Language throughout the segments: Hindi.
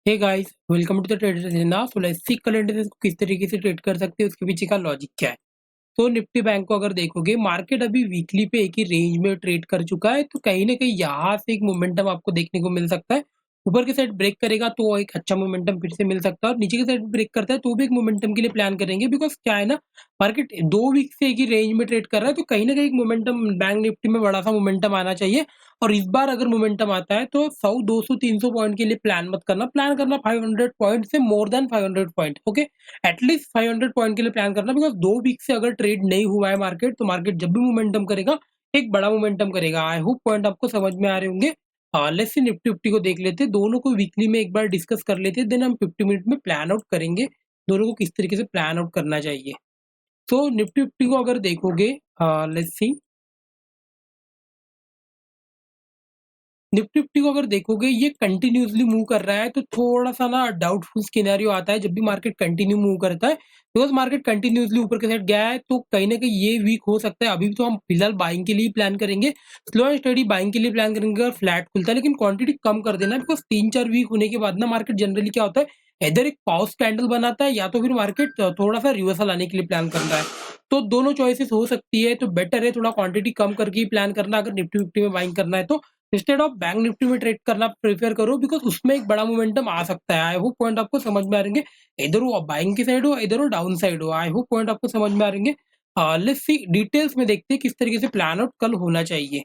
Hey guys, welcome to the traders agenda. So let's see कल इंडिसेस को किस तरीके से ट्रेड कर सकते हैं, उसके पीछे का लॉजिक क्या है। तो निफ्टी बैंक को अगर देखोगे, मार्केट अभी वीकली पे एक ही रेंज में ट्रेड कर चुका है, तो कहीं ना कहीं यहाँ से एक मोमेंटम आपको देखने को मिल सकता है। ऊपर की साइड ब्रेक करेगा तो एक अच्छा मोमेंटम फिर से मिल सकता है, और नीचे की साइड ब्रेक करता है तो भी एक मोमेंटम के लिए प्लान करेंगे। बिकॉज क्या है ना, मार्केट 2 वीक से एक ही रेंज में ट्रेड कर रहा है, तो कहीं ना कहीं एक मोमेंटम बैंक निफ्टी में बड़ा सा मोमेंटम आना चाहिए। और इस बार अगर मोमेंटम आता है तो 100 200 300 पॉइंट के लिए प्लान करना 500 पॉइंट से more than 500 point. Okay, at least 500 point के लिए प्लान करना। बिकॉज 2 वीक से अगर ट्रेड नहीं हुआ है मार्केट, तो मार्केट जब भी मोमेंटम करेगा एक बड़ा मोमेंटम करेगा। आई होप पॉइंट आपको समझ में आ रहे होंगे। लेट्स सी निफ्टी फिफ्टी को देख लेते हैं, दोनों को वीकली में एक बार डिस्कस कर लेते हैं, देन हम 50 मिनट में प्लान आउट करेंगे दोनों को किस तरीके से प्लान आउट करना चाहिए। तो निफ्टी फिफ्टी को अगर देखोगे, लेट्स सी निफ्टी फिफ्टी को अगर देखोगे, ये कंटिन्यूअसली मूव कर रहा है, तो थोड़ा सा ना डाउटफुल सिनेरियो आता है जब भी मार्केट कंटिन्यू मूव करता है। बिकॉज मार्केट कंटिन्यूअसली ऊपर के साइड गया है, तो कहीं ना कहीं ये वीक हो सकता है। अभी तो हम फिलहाल बाइंग के लिए प्लान करेंगे, स्लो एंड स्टडी बाइंग के लिए प्लान करेंगे अगर फ्लैट खुलता है, लेकिन क्वांटिटी कम कर देना। बिकॉज 3 4 वीक होने के बाद ना मार्केट जनरली क्या होता है, इधर एक पॉज कैंडल बनाता है, या तो फिर मार्केट थोड़ा सा रिवर्सल आने के लिए प्लान करता है। तो दोनों चॉइसेस हो सकती है, तो बेटर है थोड़ा क्वांटिटी कम करके ही प्लान करना अगर निफ्टी फिफ्टी में बाइंग करना है तो। इंस्टेड ऑफ बैंक निफ्टी में ट्रेड करना प्रेफर करो, बिकॉज उसमें एक बड़ा मोमेंटम आ सकता है। आई होप पॉइंट आपको समझ में आ रहेंगे। इधर वो बाइंग की साइड हो, इधर वो डाउन साइड हो, आई होप पॉइंट आपको समझ में आ रहेंगे। लेट्स सी डिटेल्स में देखते हैं किस तरीके से प्लान आउट कल होना चाहिए।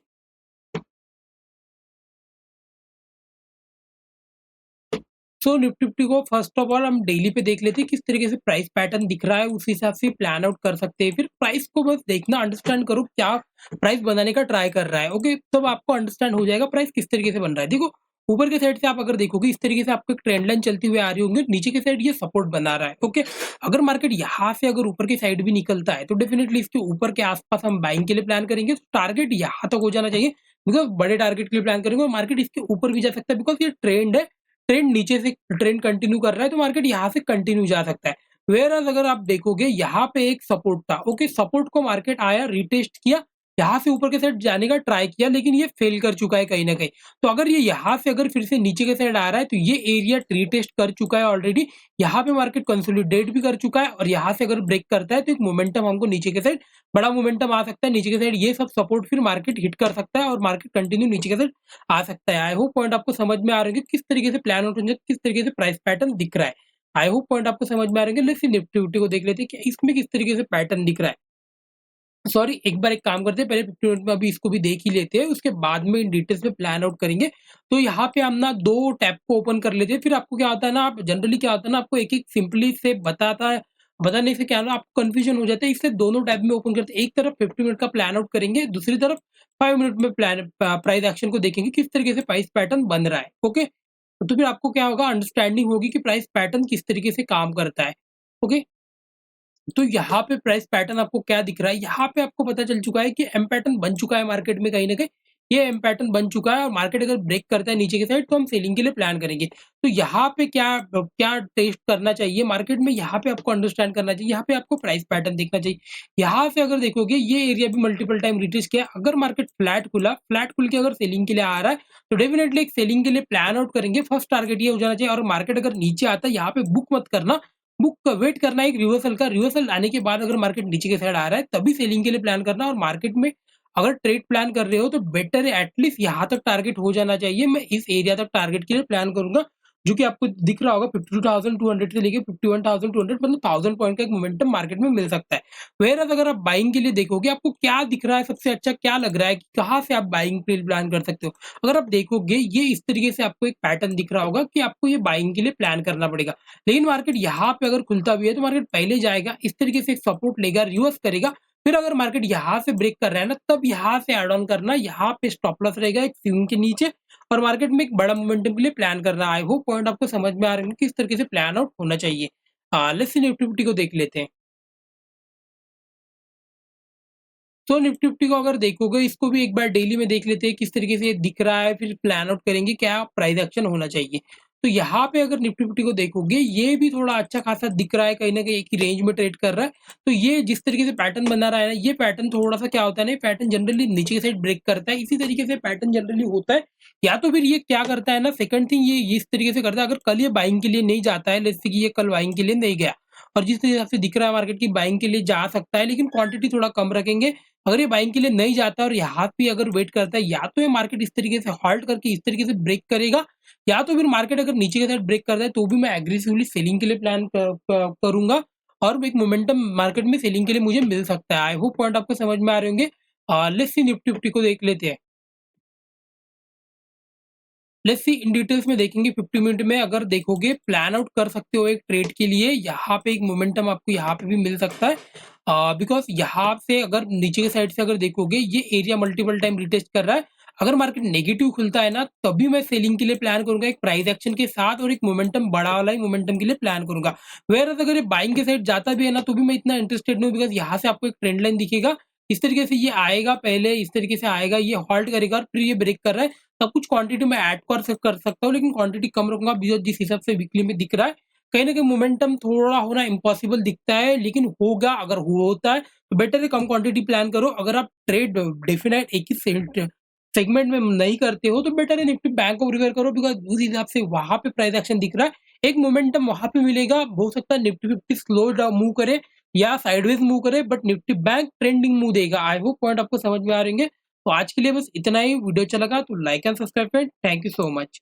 सो निफ्टी फिफ्टी को फर्स्ट ऑफ ऑल हम डेली पे देख लेते हैं किस तरीके से प्राइस पैटर्न दिख रहा है, उस हिसाब से प्लान आउट कर सकते हैं। फिर प्राइस को बस देखना, अंडरस्टैंड करो क्या प्राइस बनाने का ट्राई कर रहा है। ओके, तब आपको अंडरस्टैंड हो जाएगा प्राइस किस तरीके से बन रहा है। देखो, ऊपर के साइड से आप अगर देखोगे, इस तरीके से आपको एक ट्रेंड लाइन चलती हुई आ रही होंगी, नीचे के साइड ये सपोर्ट बना रहा है। ओके, अगर मार्केट यहाँ से अगर ऊपर की साइड भी निकलता है, तो डेफिनेटली इसके ऊपर के आसपास हम बाइंग के लिए प्लान करेंगे। टारगेट यहाँ तक हो जाना चाहिए, बिकॉज बड़े टारगेट के लिए प्लान करेंगे, और मार्केट इसके ऊपर भी जा सकता है। बिकॉज ये ट्रेंड है, ट्रेंड नीचे से ट्रेंड कंटिन्यू कर रहा है, तो मार्केट यहाँ से कंटिन्यू जा सकता है। वेयर एज अगर आप देखोगे, यहाँ पे एक सपोर्ट था। ओके, सपोर्ट को मार्केट आया, रिटेस्ट किया, यहाँ से ऊपर के साइड जाने का ट्राई किया, लेकिन ये फेल कर चुका है कहीं ना कहीं। तो अगर ये यहाँ से अगर फिर से नीचे के साइड आ रहा है, तो ये एरिया रिटेस्ट कर चुका है ऑलरेडी। यहाँ पे मार्केट कंसोलिडेट भी कर चुका है, और यहाँ से अगर ब्रेक करता है तो एक मोमेंटम हमको नीचे के साइड बड़ा मोमेंटम आ सकता है। नीचे के साइड ये सब सपोर्ट फिर मार्केट हिट कर सकता है, और मार्केट कंटिन्यू नीचे के साइड आ सकता है। आई होप पॉइंट आपको समझ में आ रहे हैं किस तरीके से प्लान आउट होंगे, किस तरीके से प्राइस पैटर्न दिख रहा है। आई होप पॉइंट आपको समझ में आ रहे हैं। लेट्स सी निफ्टी फिफ्टी को देख लेते हैं कि इसमें किस तरीके से पैटर्न दिख रहा है। सॉरी, एक बार एक काम करते हैं, पहले 50 मिनट में अभी इसको भी देख ही लेते हैं, उसके बाद में इन डिटेल्स में प्लान आउट करेंगे। तो यहाँ पे हम ना 2 टैब को ओपन कर लेते हैं। फिर आपको क्या होता है ना, आप जनरली क्या होता है ना, आपको एक एक सिंपली से बताता है, बताने से क्या है ना, आपको कंफ्यूजन हो जाता है। इससे दोनों टैब में ओपन करते हैं, एक तरफ 50 मिनट का प्लान आउट करेंगे, दूसरी तरफ 5 मिनट में प्लान प्राइस एक्शन को देखेंगे किस तरीके से प्राइस पैटर्न बन रहा है। ओके, तो फिर आपको क्या होगा, अंडरस्टैंडिंग होगी कि प्राइस पैटर्न किस तरीके से काम करता है। ओके, तो यहाँ पे प्राइस पैटर्न आपको क्या दिख रहा है, यहाँ पे आपको पता चल चुका है कि एम पैटर्न बन चुका है मार्केट में कहीं ना कहीं। ये एम पैटर्न बन चुका है, और मार्केट अगर ब्रेक करता है नीचे की साइड, तो हम सेलिंग के लिए प्लान करेंगे। तो यहाँ पे क्या क्या टेस्ट करना चाहिए मार्केट में, यहाँ पे आपको अंडरस्टैंड करना चाहिए, यहाँ पे आपको प्राइस पैटर्न देखना चाहिए। यहाँ से अगर देखोगे, ये एरिया भी मल्टीपल टाइम रिटेस्ट किया, अगर मार्केट फ्लैट खुला, फ्लैट खुल के अगर सेलिंग के लिए आ रहा है, तो डेफिनेटली एक सेलिंग के लिए प्लान आउट करेंगे। फर्स्ट टारगेट ये हो जाना चाहिए। और मार्केट अगर नीचे आता है, यहाँ पे बुक मत करना, बुक का वेट करना है एक रिवर्सल का। रिवर्सल आने के बाद अगर मार्केट नीचे की साइड आ रहा है, तभी सेलिंग के लिए प्लान करना। और मार्केट में अगर ट्रेड प्लान कर रहे हो, तो बेटर है एटलीस्ट यहाँ तक टारगेट हो जाना चाहिए। मैं इस एरिया तक टारगेट के लिए प्लान करूंगा, जो कि आपको दिख रहा होगा 52,200 से लेके 51,200, मतलब 1000 पॉइंट का एक मोमेंटम मार्केट में मिल सकता है। वेयर अगर आप बाइंग के लिए देखोगे, आपको क्या दिख रहा है, सबसे अच्छा क्या लग रहा है कि कहाँ से आप बाइंग के लिए प्लान कर सकते हो। अगर आप देखोगे, ये इस तरीके से आपको एक पैटर्न दिख रहा होगा कि आपको ये बाइंग के लिए प्लान करना पड़ेगा। लेकिन मार्केट यहाँ पे अगर खुलता भी है, तो मार्केट पहले जाएगा, इस तरीके से एक सपोर्ट लेगा, रिवर्स करेगा। फिर अगर मार्केट यहाँ से ब्रेक कर रहा है ना, तब यहाँ से ऐड ऑन करना, यहाँ पे स्टॉप लॉस रहेगा एक स्विंग के नीचे, और मार्केट में एक बड़ा मोमेंटम के लिए प्लान करना। आई होप पॉइंट आपको समझ में आ रहे हैं कि किस तरीके से प्लान आउट होना चाहिए। लेट्स सी निफ्टी फिफ्टी को देख लेते हैं। तो निफ्टी फिफ्टी को अगर देखोगे, इसको भी एक बार डेली में देख लेते हैं किस तरीके से ये दिख रहा है, फिर प्लान आउट करेंगे क्या प्राइस एक्शन होना चाहिए। तो यहाँ पे अगर निफ्टी फिफ्टी को देखोगे, ये भी थोड़ा अच्छा खासा दिख रहा है, कहीं न कहीं एक ही रेंज में ट्रेड कर रहा है। तो ये जिस तरीके से पैटर्न बना रहा है ना, ये पैटर्न थोड़ा-सा क्या होता है ना, ये पैटर्न जनरली नीचे की साइड ब्रेक करता है। इसी तरीके से पैटर्न जनरली होता है। या तो फिर ये क्या करता है ना, सेकंड थिंग ये इस तरीके से करता है, अगर कल ये बाइंग के लिए नहीं जाता है, लेट्स से कि ये कल बाइंग के लिए नहीं गया और जिस हिसाब से दिख रहा है मार्केट की बाइंग के लिए जा सकता है, लेकिन क्वांटिटी थोड़ा कम रखेंगे। अगर ये बाइंग के लिए नहीं जाता और यहाँ पे अगर वेट करता है, या तो ये मार्केट इस तरीके से हॉल्ट करके इस तरीके से ब्रेक करेगा, या तो फिर मार्केट अगर नीचे की साइड ब्रेक करता है, तो भी मैं एग्रेसिवली सेलिंग के लिए प्लान करूँगा और एक मोमेंटम मार्केट में सेलिंग के लिए मुझे मिल सकता है। आई होप पॉइंट आपको समझ में आ रहे होंगे। लेट्स सी निफ्टी फिफ्टी को देख लेते हैं। लेट्स सी इन डिटेल्स में देखेंगे 50 मिनट में। अगर देखोगे प्लान आउट कर सकते हो एक ट्रेड के लिए, यहाँ पे एक मोमेंटम आपको यहाँ पे भी मिल सकता है। बिकॉज़ यहाँ से अगर नीचे की साइड से अगर देखोगे, ये एरिया मल्टीपल टाइम रिटेस्ट कर रहा है। अगर मार्केट नेगेटिव खुलता है ना, तभी मैं सेलिंग के लिए प्लान करूँगा एक प्राइस एक्शन के साथ और एक मोमेंटम बड़ा वाला ही मोमेंटम के लिए प्लान करूँगा। व्हेयरएज़ अगर ये बाइंग के साइड जाता भी है ना, तो भी मैं इतना इंटरेस्टेड नहीं हूँ, बिकॉज़ यहाँ से आपको एक ट्रेंड लाइन दिखेगा। इस तरीके से ये आएगा, पहले इस तरीके से आएगा, ये हॉल्ट करेगा और फिर ये ब्रेक कर रहा है। सब कुछ क्वांटिटी में ऐड कर सकता हूँ, लेकिन क्वांटिटी कम रखूँगा बिकॉज़ जिस हिसाब से वीकली में दिख रहा है, कहीं न कहीं मोमेंटम थोड़ा होना इम्पॉसिबल दिखता है, लेकिन होगा। अगर होता है तो बेटर है कम क्वांटिटी प्लान करो। अगर आप ट्रेड डेफिनेट एक ही सेगमेंट में नहीं करते हो, तो बेटर है निफ्टी बैंक को प्रेफर करो, बिकॉज़ उस हिसाब से वहाँ पे प्राइस एक्शन दिख रहा है। एक मोमेंटम वहाँ पे मिलेगा। हो सकता है निफ्टी 50 स्लो डाउन मूव करे या साइडवेज मूव करे, but nifty bank trending move देगा। आई होप पॉइंट आपको समझ में आ रहे होंगे। तो आज के लिए बस इतना ही। वीडियो अच्छा लगा तो like and subscribe friend. Thank you so much.